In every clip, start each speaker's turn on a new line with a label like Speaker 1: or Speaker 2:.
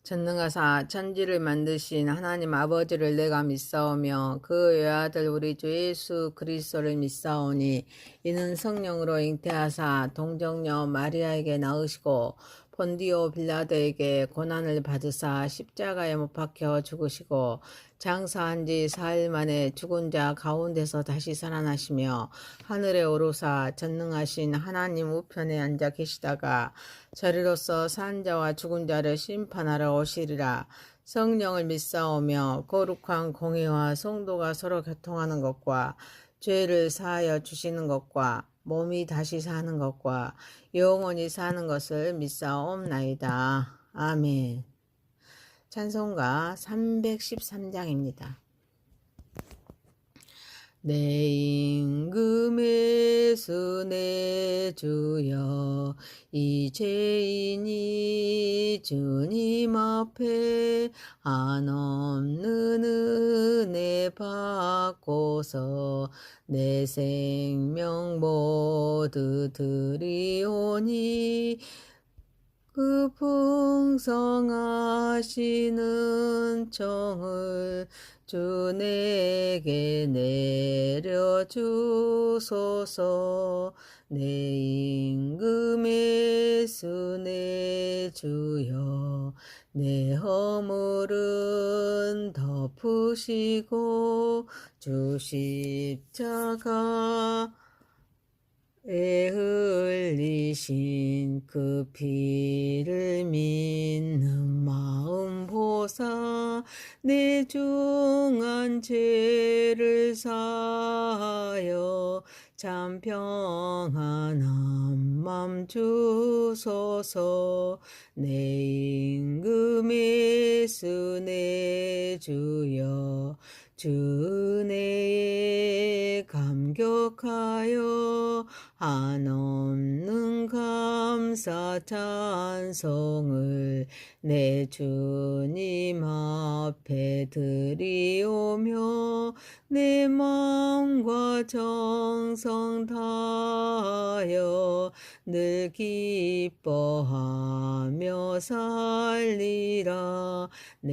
Speaker 1: 전능하사 천지를 만드신 하나님 아버지를 내가 믿사오며 그 외아들 우리 주 예수 그리스도를 믿사오니 이는 성령으로 잉태하사 동정녀 마리아에게 낳으시고 본디오 빌라도에게 고난을 받으사 십자가에 못 박혀 죽으시고 장사한 지 4일 만에 죽은 자 가운데서 다시 살아나시며 하늘에 오르사 전능하신 하나님 우편에 앉아 계시다가 저리로서 산 자와 죽은 자를 심판하러 오시리라. 성령을 믿사오며 거룩한 공의와 성도가 서로 교통하는 것과 죄를 사하여 주시는 것과 몸이 다시 사는 것과 영원히 사는 것을 믿사옵나이다. 아멘. 찬송가 313장입니다. 내 임금의 수 내 주여 이 죄인이 주님 앞에 한없는 은혜 받고서 내 생명 모두 드리오니 그 풍성하신 정을 주 내게 내려주소서. 내 임금의 수 내 주여 내 허물은 덮으시고 주 십자가 에 흘리신 그 피를 믿는 마음 보사 내 중한 죄를 사하여 참 평안한 맘 주소서. 내 임금의 수 내 주여 주 은혜에 감격하여 한없는 감사 찬송을 내 주님 앞에 드리오며 내 마음과 정성 다하여 늘 기뻐하며 살리라. 내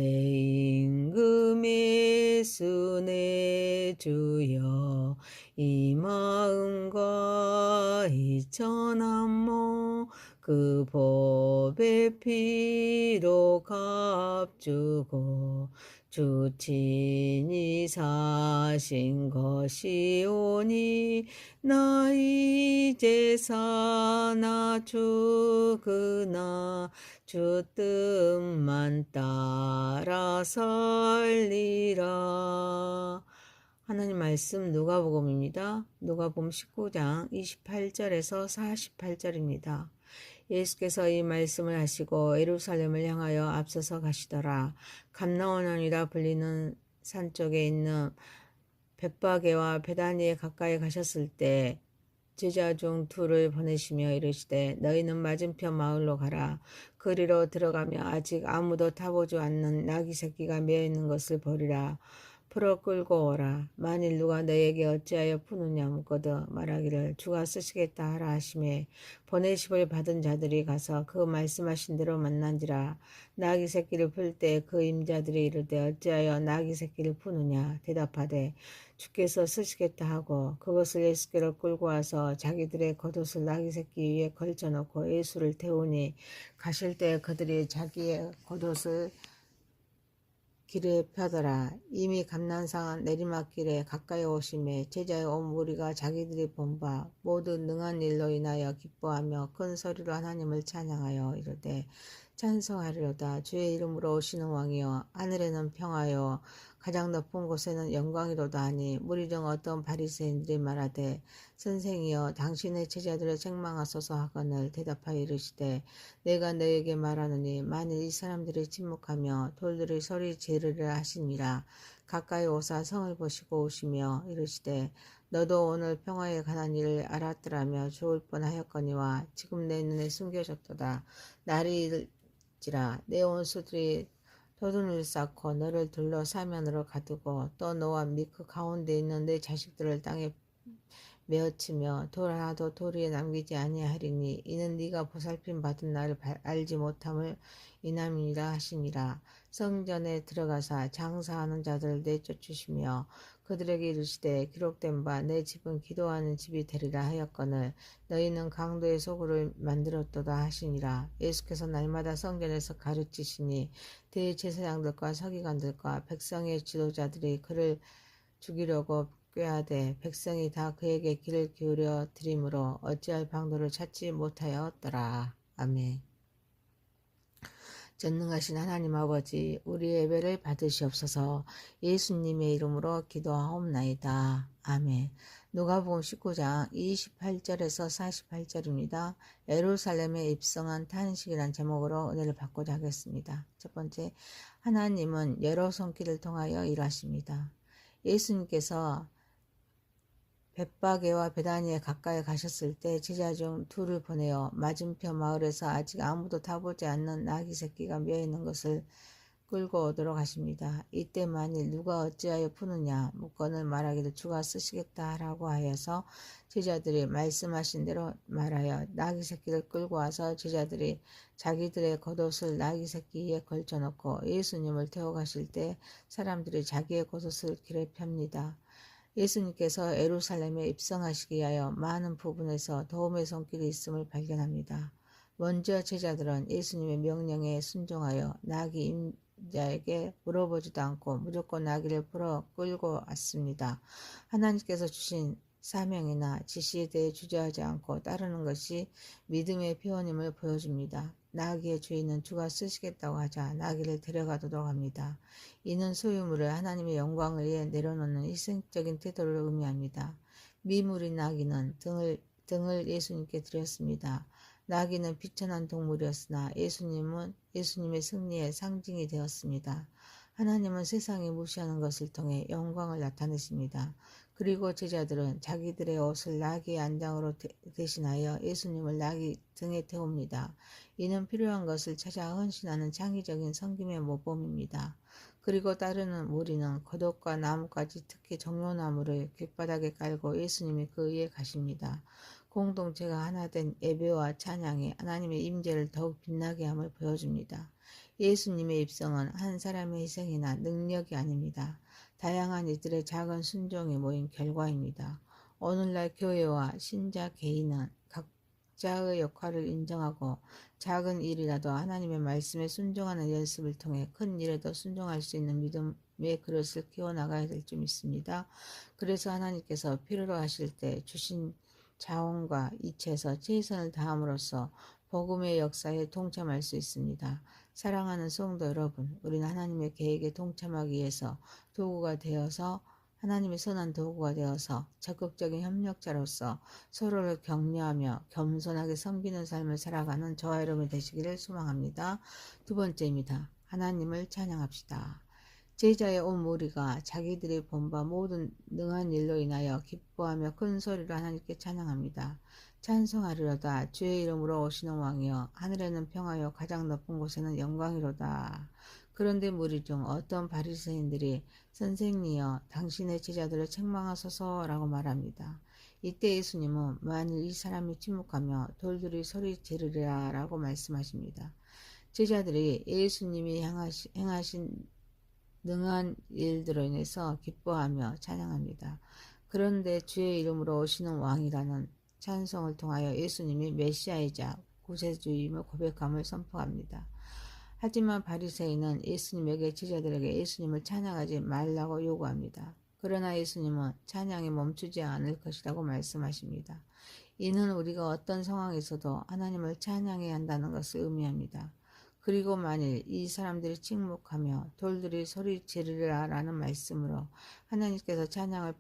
Speaker 1: 임금의 수 내 주여 이 마음과 이 천한 몸 그 법의 피로 값주고 주 친히 사신 것이오니 나 이제 사나 죽으나 주 뜻만 따라 살리라. 하나님 말씀 누가복음입니다. 누가복음 19장 28절에서 48절입니다. 예수께서 이 말씀을 하시고 예루살렘을 향하여 앞서서 가시더라. 감나원이라 불리는 산 쪽에 있는 벳바게와 베다니에 가까이 가셨을 때 제자 중 둘을 보내시며 이르시되 너희는 맞은편 마을로 가라. 그리로 들어가며 아직 아무도 타보지 않는 나귀 새끼가 매어 있는 것을 보리라. 풀어 끌고 오라. 만일 누가 너에게 어찌하여 푸느냐 묻거든 말하기를 주가 쓰시겠다 하라 하시매 보내심을 받은 자들이 가서 그 말씀하신 대로 만난지라. 나귀 새끼를 풀 때 그 임자들이 이르되 어찌하여 나귀 새끼를 푸느냐 대답하되 주께서 쓰시겠다 하고 그것을 예수께로 끌고 와서 자기들의 겉옷을 나귀 새끼 위에 걸쳐놓고 예수를 태우니 가실 때 그들이 자기의 겉옷을 길에 펴더라. 이미 감난상한 내리막길에 가까이 오심에 제자의 온 무리가 자기들이 본 바 모두 능한 일로 인하여 기뻐하며 큰 소리로 하나님을 찬양하여 이르되 찬송하리로다. 주의 이름으로 오시는 왕이여 하늘에는 평화요 가장 높은 곳에는 영광이로다 하니 무리 중 어떤 바리새인들이 말하되 선생이여 당신의 제자들을 책망하소서 하거늘 대답하여 이르시되 내가 너에게 말하노니 만일 이 사람들이 침묵하며 돌들이 소리 지르려 하시니라. 가까이 오사 성을 보시고 오시며 이르시되 너도 오늘 평화에 관한 일을 알았더라며 좋을 뻔하였거니와 지금 내 눈에 숨겨졌도다. 날이 일지라 내 원수들이 도둑을 쌓고 너를 둘러 사면으로 가두고 또 너와 및 그 가운데 있는 내 자식들을 땅에 메어치며 돌 하나도 도리에 남기지 아니하리니 이는 네가 보살핌 받은 나를 알지 못함을 인함이라 하시니라. 성전에 들어가사 장사하는 자들을 내쫓으시며 그들에게 이르시되 기록된 바 내 집은 기도하는 집이 되리라 하였거늘 너희는 강도의 소굴을 만들었도다 하시니라. 예수께서 날마다 성전에서 가르치시니 대제사장들과 서기관들과 백성의 지도자들이 그를 죽이려고 꾀하되 백성이 다 그에게 귀를 기울여 드림으로 어찌할 방도를 찾지 못하였더라. 아멘. 전능하신 하나님 아버지, 우리 예배를 받으시옵소서. 예수님의 이름으로 기도하옵나이다. 아멘. 누가복음 19장 28절에서 48절입니다. 예루살렘에 입성한 탄식이란 제목으로 은혜를 받고자 하겠습니다. 첫 번째, 하나님은 여러 손길을 통하여 일하십니다. 예수님께서 벳바게와 베다니에 가까이 가셨을 때 제자 중 둘을 보내어 맞은편 마을에서 아직 아무도 타보지 않는 나귀 새끼가 며 있는 것을 끌고 오도록 하십니다. 이때 만일 누가 어찌하여 푸느냐 묻거늘 말하기를 주가 쓰시겠다 하라고 하여서 제자들이 말씀하신 대로 말하여 나귀 새끼를 끌고 와서 제자들이 자기들의 겉옷을 나귀 새끼에 걸쳐놓고 예수님을 태워 가실 때 사람들이 자기의 겉옷을 길에 펴니다. 예수님께서 예루살렘에 입성하시기 위하여 많은 부분에서 도움의 손길이 있음을 발견합니다. 먼저 제자들은 예수님의 명령에 순종하여 나귀 임자에게 물어보지도 않고 무조건 나귀를 풀어 끌고 왔습니다. 하나님께서 주신 사명이나 지시에 대해 주저하지 않고 따르는 것이 믿음의 표현임을 보여줍니다. 나귀의 주인은 주가 쓰시겠다고 하자 나귀를 데려가도록 합니다. 이는 소유물을 하나님의 영광을 위해 내려놓는 희생적인 태도를 의미합니다. 미물인 나귀는 등을 예수님께 드렸습니다. 나귀는 비천한 동물이었으나 예수님은 예수님의 승리의 상징이 되었습니다. 하나님은 세상이 무시하는 것을 통해 영광을 나타내십니다. 그리고 제자들은 자기들의 옷을 나귀의 안장으로 대신하여 예수님을 나귀 등에 태웁니다. 이는 필요한 것을 찾아 헌신하는 창의적인 섬김의 모범입니다. 그리고 따르는 무리는 겉옷과 나뭇가지 특히 정로나무를 길바닥에 깔고 예수님이 그 위에 가십니다. 공동체가 하나 된 예배와 찬양이 하나님의 임재를 더욱 빛나게 함을 보여줍니다. 예수님의 입성은 한 사람의 희생이나 능력이 아닙니다. 다양한 이들의 작은 순종이 모인 결과입니다. 오늘날 교회와 신자 개인은 각자의 역할을 인정하고 작은 일이라도 하나님의 말씀에 순종하는 연습을 통해 큰 일에도 순종할 수 있는 믿음의 그릇을 키워나가야 될 줄 믿습니다. 그래서 하나님께서 필요로 하실 때 주신 자원과 이체에서 최선을 다함으로써 복음의 역사에 동참할 수 있습니다. 사랑하는 성도 여러분, 우리는 하나님의 계획에 동참하기 위해서 도구가 되어서 하나님의 선한 도구가 되어서 적극적인 협력자로서 서로를 격려하며 겸손하게 섬기는 삶을 살아가는 저와 여러분이 되시기를 소망합니다. 두 번째입니다. 하나님을 찬양합시다. 제자의 온 무리가 자기들이 본 바 모든 능한 일로 인하여 기뻐하며 큰 소리로 하나님께 찬양합니다. 찬송하리로다. 주의 이름으로 오시는 왕이여, 하늘에는 평화요 가장 높은 곳에는 영광이로다. 그런데 무리 중 어떤 바리새인들이 선생님이여 당신의 제자들을 책망하소서라고 말합니다. 이때 예수님은 만일 이 사람이 침묵하며 돌들이 소리 지르리라 라고 말씀하십니다. 제자들이 예수님이 행하신 능한 일들로 인해서 기뻐하며 찬양합니다. 그런데 주의 이름으로 오시는 왕이라는 찬송을 통하여 예수님이 메시아이자 구세주임을 고백함을 선포합니다. 하지만 바리새인은 예수님에게 제자들에게 예수님을 찬양하지 말라고 요구합니다. 그러나 예수님은 찬양이 멈추지 않을 것이라고 말씀하십니다. 이는 우리가 어떤 상황에서도 하나님을 찬양해야 한다는 것을 의미합니다. 그리고 만일 이 사람들이 침묵하며 돌들이 소리 지르리라 라는 말씀으로 하나님께서 찬양을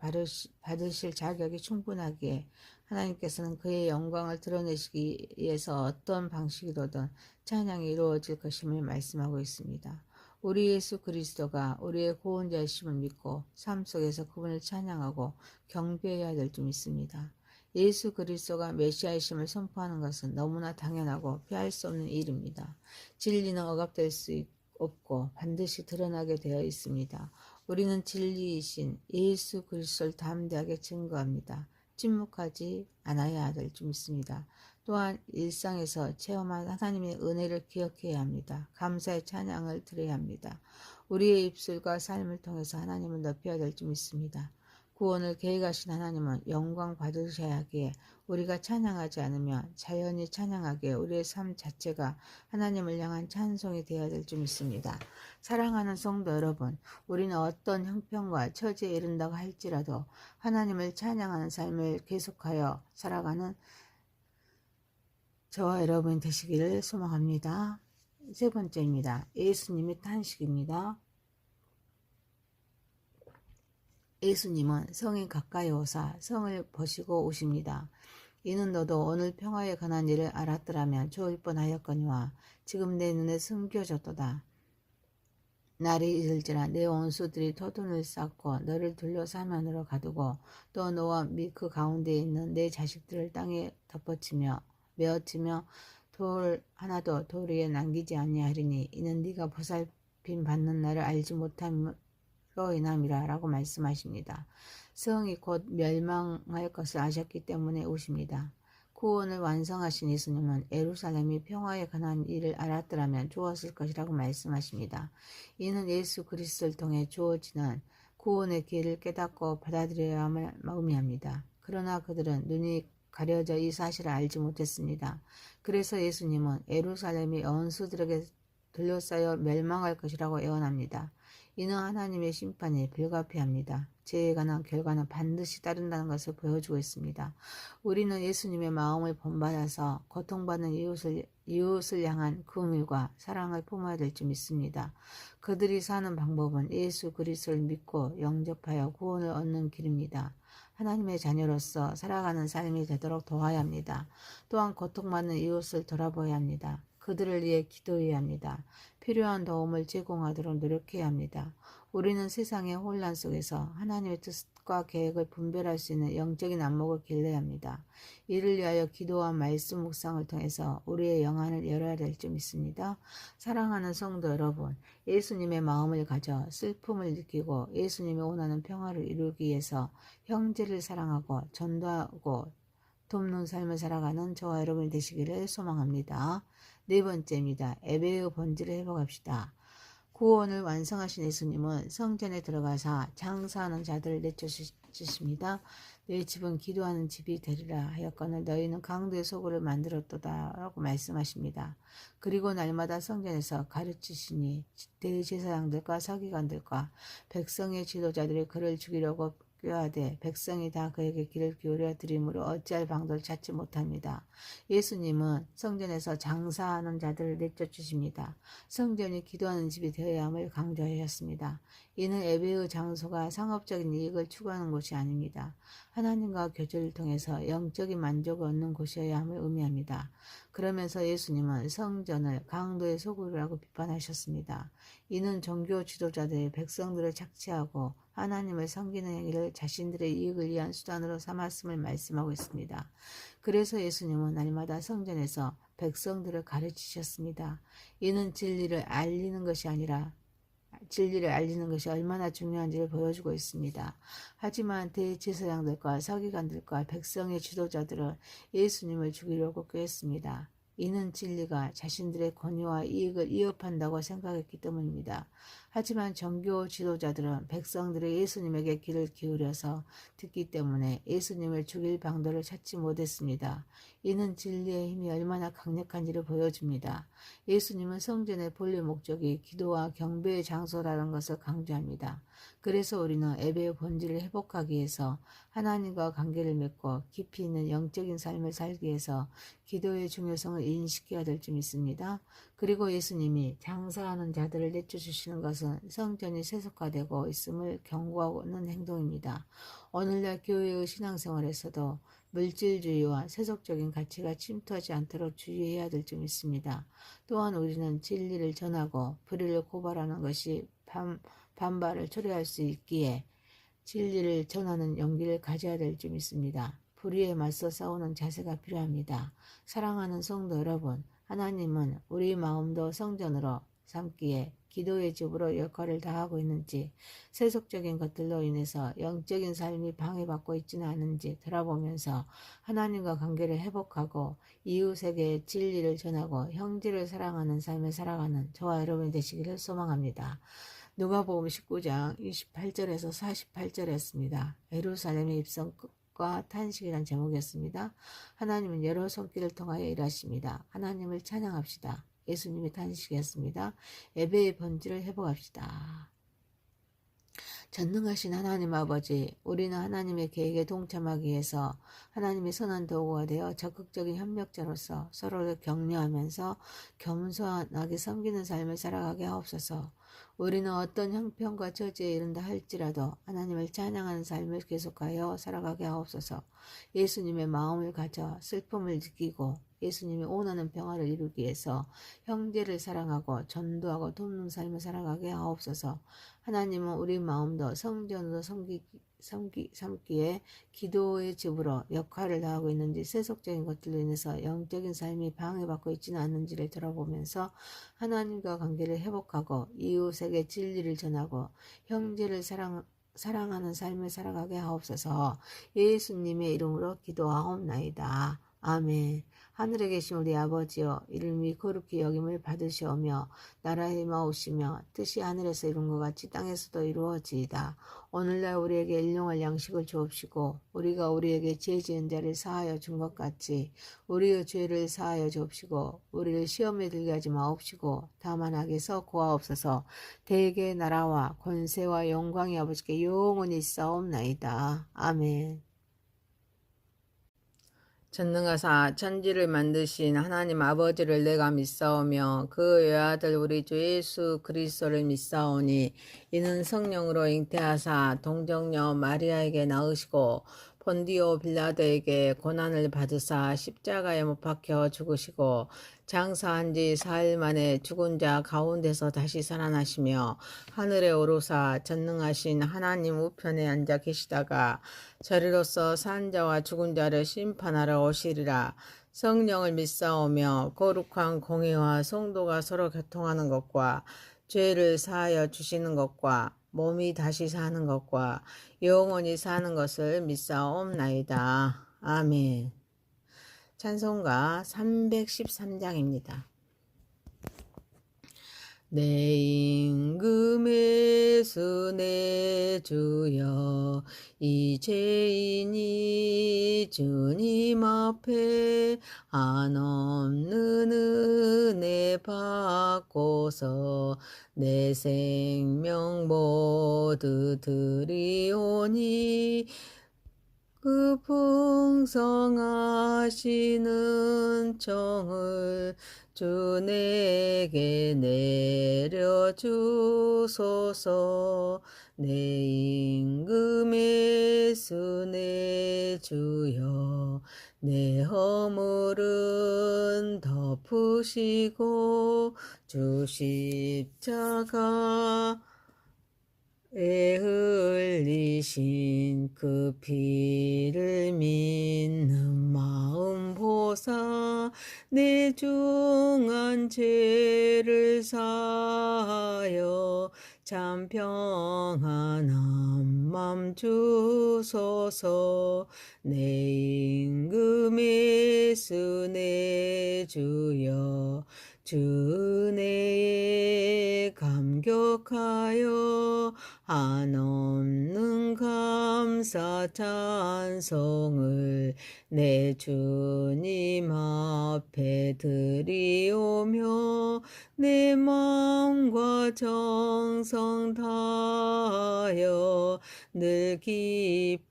Speaker 1: 받으실 자격이 충분하기에 하나님께서는 그의 영광을 드러내시기 위해서 어떤 방식으로든 찬양이 이루어질 것임을 말씀하고 있습니다. 우리 예수 그리스도가 우리의 구원자이심을 믿고 삶 속에서 그분을 찬양하고 경배해야 될 줄 믿습니다. 예수 그리스도가 메시아이심을 선포하는 것은 너무나 당연하고 피할 수 없는 일입니다. 진리는 억압될 수 없고 반드시 드러나게 되어 있습니다. 우리는 진리이신 예수 그리스도를 담대하게 증거합니다. 침묵하지 않아야 될 줄 믿습니다. 또한 일상에서 체험한 하나님의 은혜를 기억해야 합니다. 감사의 찬양을 드려야 합니다. 우리의 입술과 삶을 통해서 하나님을 높여야 될 줄 믿습니다. 구원을 계획하신 하나님은 영광 받으셔야 하기에 우리가 찬양하지 않으면 자연히 찬양하기에 우리의 삶 자체가 하나님을 향한 찬송이 되어야 될 줄 믿습니다. 사랑하는 성도 여러분, 우리는 어떤 형편과 처지에 이른다고 할지라도 하나님을 찬양하는 삶을 계속하여 살아가는 저와 여러분 되시기를 소망합니다. 세 번째입니다. 예수님의 탄식입니다. 예수님은 성에 가까이 오사 성을 버시고 오십니다. 이는 너도 오늘 평화에 관한 일을 알았더라면 좋을 뻔하였거니와 지금 내 눈에 숨겨졌도다. 날이 이를지라 내 원수들이 토둔을 쌓고 너를 둘러서 하면으로 가두고 또 너와 및 그 가운데에 있는 내 자식들을 땅에 덮어치며 메어치며 돌 하나도 돌 위에 남기지 아니하리니 이는 네가 보살핌 받는 날을 알지 못함으로 인함이라 라고 말씀하십니다. 성이 곧 멸망할 것을 아셨기 때문에 오십니다. 구원을 완성하신 예수님은 예루살렘이 평화에 관한 일을 알았더라면 좋았을 것이라고 말씀하십니다. 이는 예수 그리스도를 통해 주어지는 구원의 기회를 깨닫고 받아들여야 함을 의미합니다. 그러나 그들은 눈이 가려져 이 사실을 알지 못했습니다. 그래서 예수님은 예루살렘이 원수들에게 둘러싸여 멸망할 것이라고 예언합니다. 이는 하나님의 심판이 불가피합니다. 죄에 관한 결과는 반드시 따른다는 것을 보여주고 있습니다. 우리는 예수님의 마음을 본받아서 고통받는 이웃을 향한 긍휼과 사랑을 품어야 될 줄 믿습니다. 그들이 사는 방법은 예수 그리스도를 믿고 영접하여 구원을 얻는 길입니다. 하나님의 자녀로서 살아가는 삶이 되도록 도와야 합니다. 또한 고통받는 이웃을 돌아보아야 합니다. 그들을 위해 기도해야 합니다. 필요한 도움을 제공하도록 노력해야 합니다. 우리는 세상의 혼란 속에서 하나님의 뜻과 계획을 분별할 수 있는 영적인 안목을 길러야 합니다. 이를 위하여 기도와 말씀 묵상을 통해서 우리의 영안을 열어야 될 줄 믿습니다. 사랑하는 성도 여러분, 예수님의 마음을 가져 슬픔을 느끼고 예수님이 원하는 평화를 이루기 위해서 형제를 사랑하고 전도하고 돕는 삶을 살아가는 저와 여러분이 되시기를 소망합니다. 네 번째입니다. 예배의 본질을 회복합시다. 구원을 완성하신 예수님은 성전에 들어가사 장사하는 자들을 내쫓으십니다. 너희 집은 기도하는 집이 되리라 하였거늘 너희는 강도의 소굴을 만들었도다 라고 말씀하십니다. 그리고 날마다 성전에서 가르치시니 대제사장들과 서기관들과 백성의 지도자들이 그를 죽이려고 꾀하되 백성이 다 그에게 귀를 기울여 드림으로 어찌할 방도를 찾지 못합니다. 예수님은 성전에서 장사하는 자들을 내쫓으십니다. 성전이 기도하는 집이 되어야 함을 강조하셨습니다. 이는 예배의 장소가 상업적인 이익을 추구하는 곳이 아닙니다. 하나님과 교제를 통해서 영적인 만족을 얻는 곳이어야 함을 의미합니다. 그러면서 예수님은 성전을 강도의 소굴이라고 비판하셨습니다. 이는 종교 지도자들이 백성들을 착취하고 하나님을 섬기는 행위를 자신들의 이익을 위한 수단으로 삼았음을 말씀하고 있습니다. 그래서 예수님은 날마다 성전에서 백성들을 가르치셨습니다. 이는 진리를 알리는 것이 얼마나 중요한지를 보여주고 있습니다. 하지만 대제사장들과 서기관들과 백성의 지도자들은 예수님을 죽이려고 꾀했습니다. 이는 진리가 자신들의 권위와 이익을 위협한다고 생각했기 때문입니다. 하지만 종교 지도자들은 백성들이 예수님에게 귀를 기울여서 듣기 때문에 예수님을 죽일 방도를 찾지 못했습니다. 이는 진리의 힘이 얼마나 강력한지를 보여줍니다. 예수님은 성전의 본래 목적이 기도와 경배의 장소라는 것을 강조합니다. 그래서 우리는 예배의 본질을 회복하기 위해서 하나님과 관계를 맺고 깊이 있는 영적인 삶을 살기 위해서 기도의 중요성을 인식해야 될 줄 믿습니다. 그리고 예수님이 장사하는 자들을 내쫓으시는 것은 성전이 세속화되고 있음을 경고하는 행동입니다. 오늘날 교회의 신앙생활에서도 물질주의와 세속적인 가치가 침투하지 않도록 주의해야 될 줄 믿습니다. 또한 우리는 진리를 전하고 불의를 고발하는 것이 반발을 초래할 수 있기에 진리를 전하는 용기를 가져야 될 줄 믿습니다. 불의에 맞서 싸우는 자세가 필요합니다. 사랑하는 성도 여러분, 하나님은 우리 마음도 성전으로 삼기에 기도의 집으로 역할을 다하고 있는지, 세속적인 것들로 인해서 영적인 삶이 방해받고 있지는 않은지 돌아보면서 하나님과 관계를 회복하고 이웃에게 진리를 전하고 형제를 사랑하는 삶을 살아가는 저와 여러분이 되시기를 소망합니다. 누가복음 19장 28절에서 48절이었습니다. 예루살렘의 입성과 탄식이란 제목이었습니다. 하나님은 여러 손길을 통하여 일하십니다. 하나님을 찬양합시다. 예수님의 탄식이었습니다. 예배의 본질을 회복합시다. 전능하신 하나님 아버지, 우리는 하나님의 계획에 동참하기 위해서 하나님의 선한 도구가 되어 적극적인 협력자로서 서로를 격려하면서 겸손하게 섬기는 삶을 살아가게 하옵소서. 우리는 어떤 형편과 처지에 이른다 할지라도 하나님을 찬양하는 삶을 계속하여 살아가게 하옵소서. 예수님의 마음을 가져 슬픔을 느끼고 예수님이 원하는 평화를 이루기 위해서 형제를 사랑하고 전도하고 돕는 삶을 살아가게 하옵소서. 하나님은 우리 마음도 성전으로 삼기에 기도의 집으로 역할을 다하고 있는지, 세속적인 것들로 인해서 영적인 삶이 방해받고 있지는 않는지를 돌아보면서 하나님과 관계를 회복하고 이웃에게 진리를 전하고 형제를 사랑하는 삶을 살아가게 하옵소서. 예수님의 이름으로 기도하옵나이다. 아멘. 하늘에 계신 우리 아버지여, 이름이 거룩히 여김을 받으시오며 나라에 임하오시며 뜻이 하늘에서 이룬 것 같이 땅에서도 이루어지이다. 오늘날 우리에게 일용할 양식을 주옵시고 우리가 우리에게 죄 지은 자를 사하여 준 것 같이 우리의 죄를 사하여 주옵시고 우리를 시험에 들게 하지 마옵시고 다만 악에서 구하옵소서. 대개 나라와 권세와 영광이 아버지께 영원히 있사옵나이다. 아멘. 전능하사 천지를 만드신 하나님 아버지를 내가 믿사오며 그 외아들 우리 주 예수 그리스도를 믿사오니 이는 성령으로 잉태하사 동정녀 마리아에게 낳으시고 본디오 빌라도에게 고난을 받으사 십자가에 못 박혀 죽으시고 장사한 지 4일 만에 죽은 자 가운데서 다시 살아나시며 하늘에 오르사 전능하신 하나님 우편에 앉아 계시다가 저리로서 산 자와 죽은 자를 심판하러 오시리라. 성령을 믿사오며 거룩한 공의와 성도가 서로 교통하는 것과 죄를 사하여 주시는 것과 몸이 다시 사는 것과 영원히 사는 것을 믿사옵나이다. 아멘. 찬송가 313장입니다. 내 임금의 수 내 주여, 이 죄인이 주님 앞에 한없는 은혜 받고서 내 생명 모두 드리오니 그 풍성하시는 정을 주 내게 내려주소서. 내 임금의 수 내 주여, 내 허물은 덮으시고 주 십자가 에 흘리신 그 피를 믿는 마음 보사 내 중한 죄를 사하여 참 평안한 맘 주소서. 내 임금의 수 내 주여, 주 은혜에 감격하여 한없는 감사 찬송을 내 주님 앞에 드리오며 내 마음과 정성 다하여 늘 기뻐하며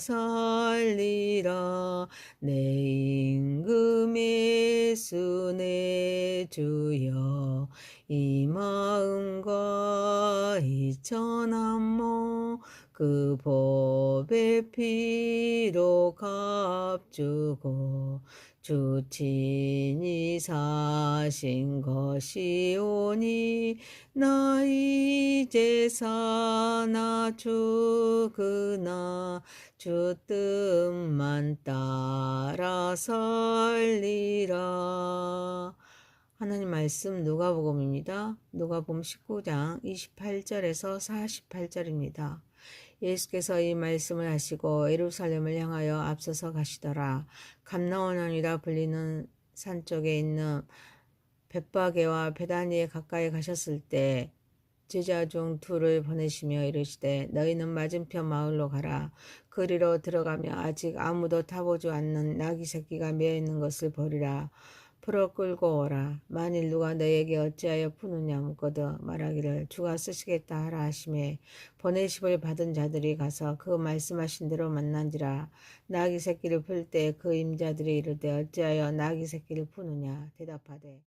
Speaker 1: 살리라. 내 임금의 수 내 주여, 이 마음과 이천한 몸 그 법의 피로 값주고 주 친히 사신 것이오니 나 이제 사나 죽으나 주 뜻만 따라 살리라. 하나님 말씀 누가복음입니다. 누가복음 19장 28절에서 48절입니다. 예수께서 이 말씀을 하시고 예루살렘을 향하여 앞서서 가시더라. 감나원이라 불리는 산 쪽에 있는 벳바게와 베다니에 가까이 가셨을 때 제자 중 둘을 보내시며 이르시되 너희는 맞은편 마을로 가라. 그리로 들어가며 아직 아무도 타보지 않는 나귀 새끼가 매어 있는 것을 보리라. 풀어 끌고 오라. 만일 누가 너에게 어찌하여 푸느냐 묻거든 말하기를 주가 쓰시겠다 하라 하심에 보내심을 받은 자들이 가서 그 말씀하신 대로 만난지라. 나귀 새끼를 풀 때 그 임자들이 이르되 어찌하여 나귀 새끼를 푸느냐 대답하되